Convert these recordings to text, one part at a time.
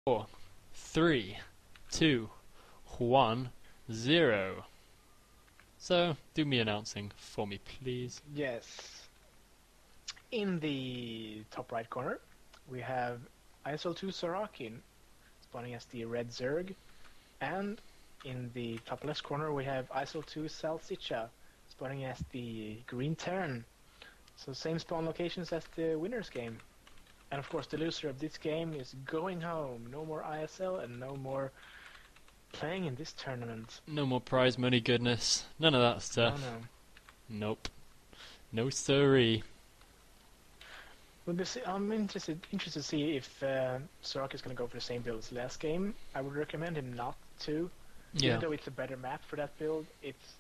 4, 3, 2, 1, 0. So, do me announcing for me, please. Yes. In the top right corner, we have ISL2-Zaraki spawning as the red Zerg, and in the top left corner we have ISL2-Salsisha spawning as the green Terran. So same spawn locations as the winner's game. And of course the loser of this game is going home. No more ISL and no more playing in this tournament. No more prize money goodness. None of that stuff. No. Nope. No siree. I'm interested to see if Zaraki is going to go for the same build as last game. I would recommend him not to. Yeah. Even though it's a better map for that build, it's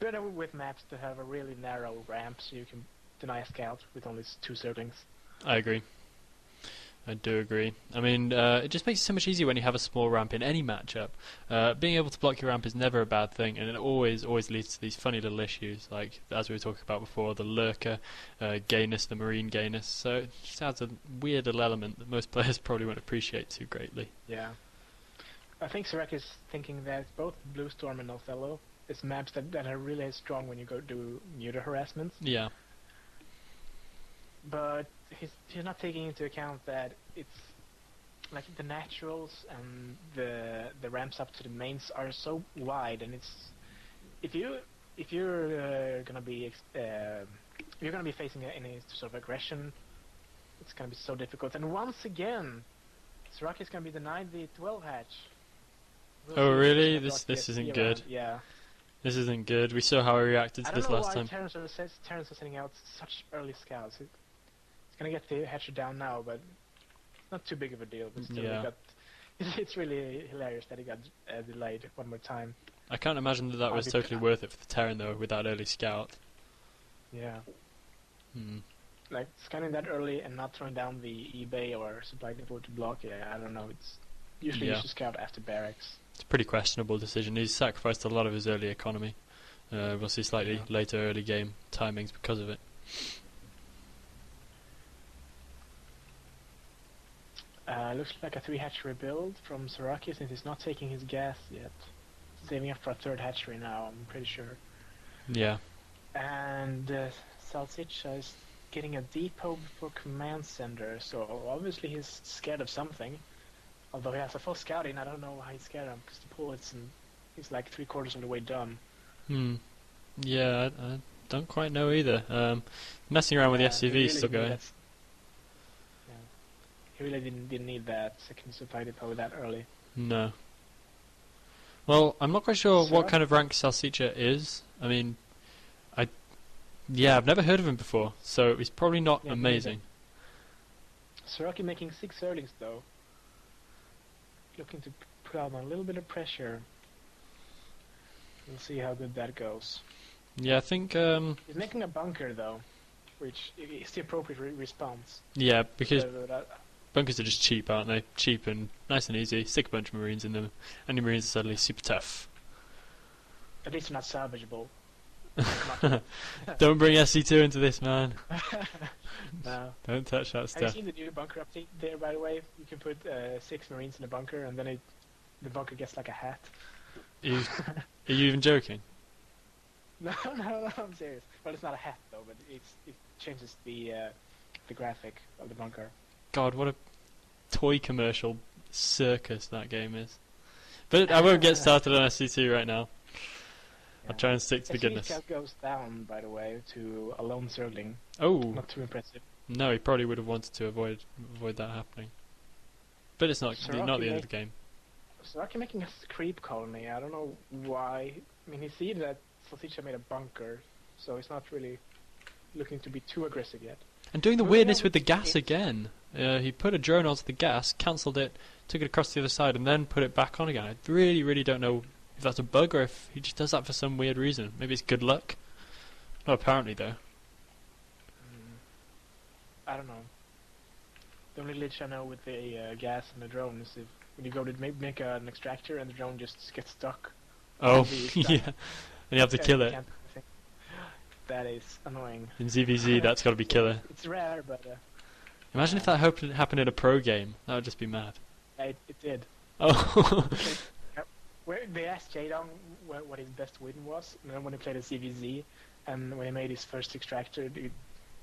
better with maps that have a really narrow ramp so you can deny a scout with only 2 circlings. I agree. I do agree. I mean, it just makes it so much easier when you have a small ramp in any matchup. Being able to block your ramp is never a bad thing, and it always leads to these funny little issues, like, as we were talking about before, the lurker gayness, the marine gayness. So it just adds a weird little element that most players probably won't appreciate too greatly. Yeah. I think Zaraki is thinking that both Blue Storm and Othello is maps that are really strong when you go do muta harassment. Yeah. But he's not taking into account that it's like the naturals and the ramps up to the mains are so wide, and it's if you're gonna be facing any sort of aggression, it's gonna be so difficult. And once again, Zaraki is gonna be denied the 12 hatch. Oh really? This isn't good. Yeah. This isn't good. We saw how he reacted to this last time. I don't know why Terrans are sending out such early scouts. It's gonna get the hatcher down now, but not too big of a deal. But still, Yeah. It's really hilarious that he got delayed one more time. I can't imagine that was totally worth it for the Terran though, with that early scout. Yeah. Hmm. Like scanning that early and not throwing down the eBay or supply depot to block. Yeah, I don't know. It's usually you should scout after barracks. It's a pretty questionable decision. He's sacrificed a lot of his early economy. We'll see slightly later early game timings because of it. Looks like a 3 hatchery build from Zaraki since he's not taking his gas yet. Saving up for a 3rd hatchery now, I'm pretty sure. Yeah. And Salsisha is getting a depot for command center, so obviously he's scared of something. Although he has a full scouting, I don't know why he's scared of him, because the bullets and he's like 3/4 of the way done. Yeah, I don't quite know either. Messing around with the SCV is still going. He really didn't need that second supply depot that early. No. Well, I'm not quite sure what kind of rank Salsisha is. I mean, I've never heard of him before, so he's probably not amazing. Zaraki making 6 earlings though. Looking to put out a little bit of pressure. We'll see how good that goes. Yeah, I think he's making a bunker though, which is the appropriate response. Yeah, because bunkers are just cheap, aren't they? Cheap and nice and easy. Stick a bunch of marines in them, and the marines are suddenly super tough. At least they're not salvageable. Don't bring SC2 into this, man. No. Don't touch that stuff. Have you seen the new bunker update there, by the way? You can put 6 marines in a bunker, and then the bunker gets like a hat. Are you even joking? No, I'm serious. Well, it's not a hat though, but it changes the graphic of the bunker. God, what a toy commercial circus that game is. But I won't get started on SC2 right now. Yeah. I'll try and stick to the goodness. Scout goes down, by the way, to a lone Zergling. Oh, not too impressive. No, he probably would have wanted to avoid that happening. But it's not the end of the game. Zaraki making a creep colony. I don't know why. I mean, he sees that Salsisha made a bunker, so he's not really looking to be too aggressive yet. And doing the weirdness with the gas again. He put a drone onto the gas, cancelled it, took it across the other side, and then put it back on again. I really don't know if that's a bug or if he just does that for some weird reason. Maybe it's good luck. Not apparently, though. I don't know. The only glitch I know with the gas and the drone is if when you go to make an extractor and the drone just gets stuck. Oh, yeah. And you have to kill it. That is annoying. In ZVZ, that's got to be killer. It's rare, but Imagine if that happened in a pro game. That would just be mad. It did. Oh. Where they asked Jadon what his best win was, and then when he played a CVZ, and when he made his first extractor, he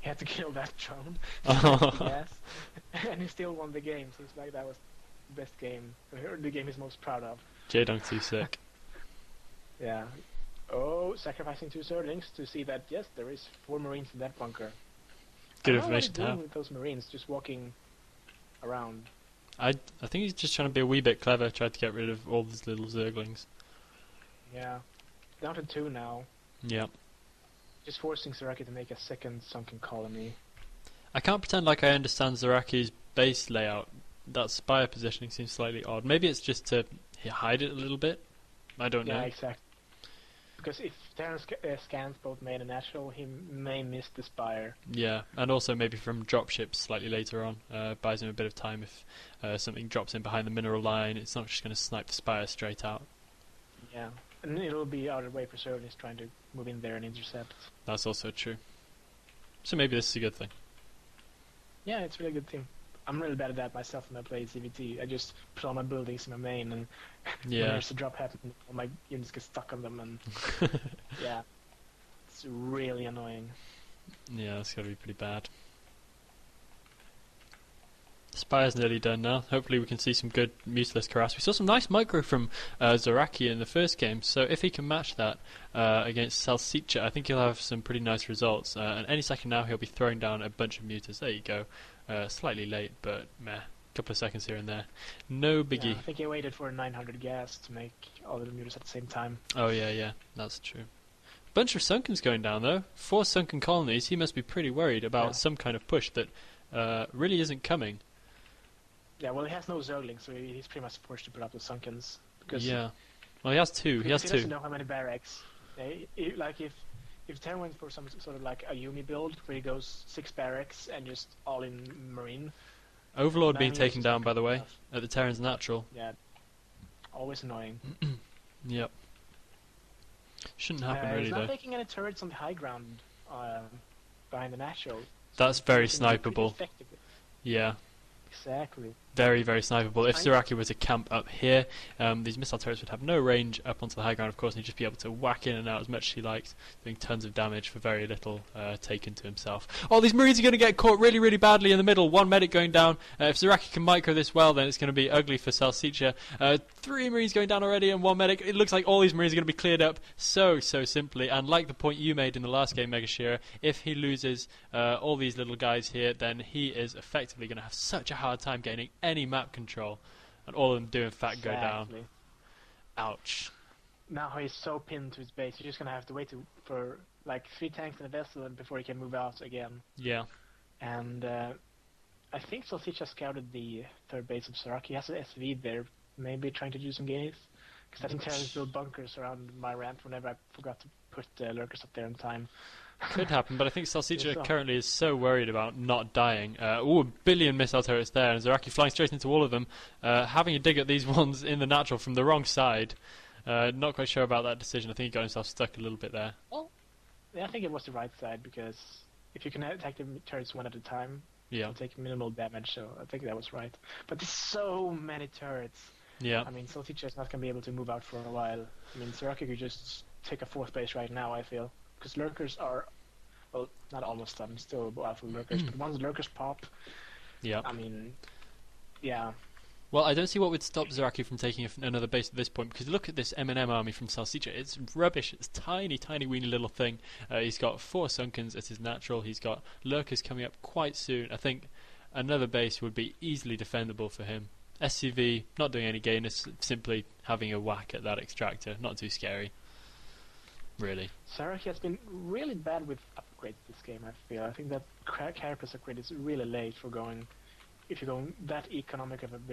had to kill that drone. Yes, and he still won the game. So it's like that was the best game, or the game he's most proud of. J-Dunk's too sick. Yeah. Oh, sacrificing 2 Zerlings to see that yes, there is 4 Marines in that bunker. Good I don't know what information he's to doing have. with those Marines, just walking around. I think he's just trying to be a wee bit clever, tried to get rid of all these little Zerglings. Yeah. Down to 2 now. Yeah. Just forcing Zaraki to make a second sunken colony. I can't pretend like I understand Zaraki's base layout. That spire positioning seems slightly odd. Maybe it's just to hide it a little bit. I don't know. Yeah, exactly. Because if Terran scans both main and natural, he may miss the spire. Yeah, and also maybe from dropships slightly later on. Buys him a bit of time if something drops in behind the mineral line. It's not just going to snipe the spire straight out. Yeah, and it'll be out of the way for Zerlings trying to move in there and intercept. That's also true. So maybe this is a good thing. Yeah, it's a really good thing. I'm really bad at that myself when I play CVT. I just put all my buildings in my main, and when Yeah. there's a drop happening, all my units get stuck on them, and yeah, it's really annoying. Yeah, that's got to be pretty bad. Spire's nearly done now. Hopefully we can see some good Mutilus Harass. We saw some nice micro from Zaraki in the first game, so if he can match that against Salsisha, I think he'll have some pretty nice results. And any second now he'll be throwing down a bunch of Mutas. There you go. Slightly late, but meh. Couple of seconds here and there. No biggie. Yeah, I think he waited for 900 gas to make all of the mutas at the same time. Oh yeah, that's true. Bunch of Sunkens going down though. 4 sunken colonies. He must be pretty worried about some kind of push that really isn't coming. Yeah, well, he has no Zerling, so he's pretty much forced to put up the Sunkens. Because Yeah. Well, he has 2. He has he 2. doesn't know how many barracks. Like if Terran went for some sort of like a Yumi build where he goes 6 barracks and just all in Marine. Overlord then being he taken just down, not by the good way, enough. at the Terran's natural. Yeah, always annoying. Yep. Shouldn't happen really he's not though. taking any turrets on the high ground behind the natural. That's he's very using them pretty snipeable. effectively. Yeah. Exactly. Very, very snipeable. If I- Zaraki were to camp up here, these missile turrets would have no range up onto the high ground, of course, and he'd just be able to whack in and out as much as he likes, doing tons of damage for very little taken to himself. Oh, these Marines are going to get caught really, really badly in the middle. 1 medic going down. If Zaraki can micro this well, then it's going to be ugly for Salsisha. 3 Marines going down already and 1 medic. It looks like all these Marines are going to be cleared up so simply. And like the point you made in the last game, Megashira, if he loses all these little guys here, then he is effectively going to have such a hard time gaining any map control, and all of them do in fact go down. Exactly. Ouch. Now he's so pinned to his base, he's just gonna have to wait for like 3 tanks and a vessel before he can move out again. Yeah. And I think Salsisha scouted the 3rd base of Zaraki. He has an SV there, maybe trying to do some gains. Because I think Terrans build bunkers around my ramp whenever I forgot to put lurkers up there in time. Could happen, but I think Salsisha So- currently is so worried about not dying. Ooh, a billion missile turrets there, and Zaraki flying straight into all of them, having a dig at these ones in the natural from the wrong side. Not quite sure about that decision. I think he got himself stuck a little bit there. Yeah, I think it was the right side, because if you can attack the turrets one at a time, Yeah. you'll take minimal damage, so I think that was right. But there's so many turrets. Yeah. I mean, Salsisha is not going to be able to move out for a while. I mean, Zaraki could just take a 4th base right now, I feel. Because lurkers are, well, not almost done, still out for lurkers, but once lurkers pop, Yeah. I mean, yeah. Well, I don't see what would stop Zaraki from taking another base at this point, because look at this M&M army from Salsisha. It's rubbish. It's tiny, tiny, weeny little thing. He's got 4 Sunkens as his natural. He's got lurkers coming up quite soon. I think another base would be easily defendable for him. SCV, not doing any gain, is simply having a whack at that extractor. Not too scary. Really. Zaraki has been really bad with upgrades this game, I feel. I think that Carapace upgrade is really late for going, if you're going that economic of a build.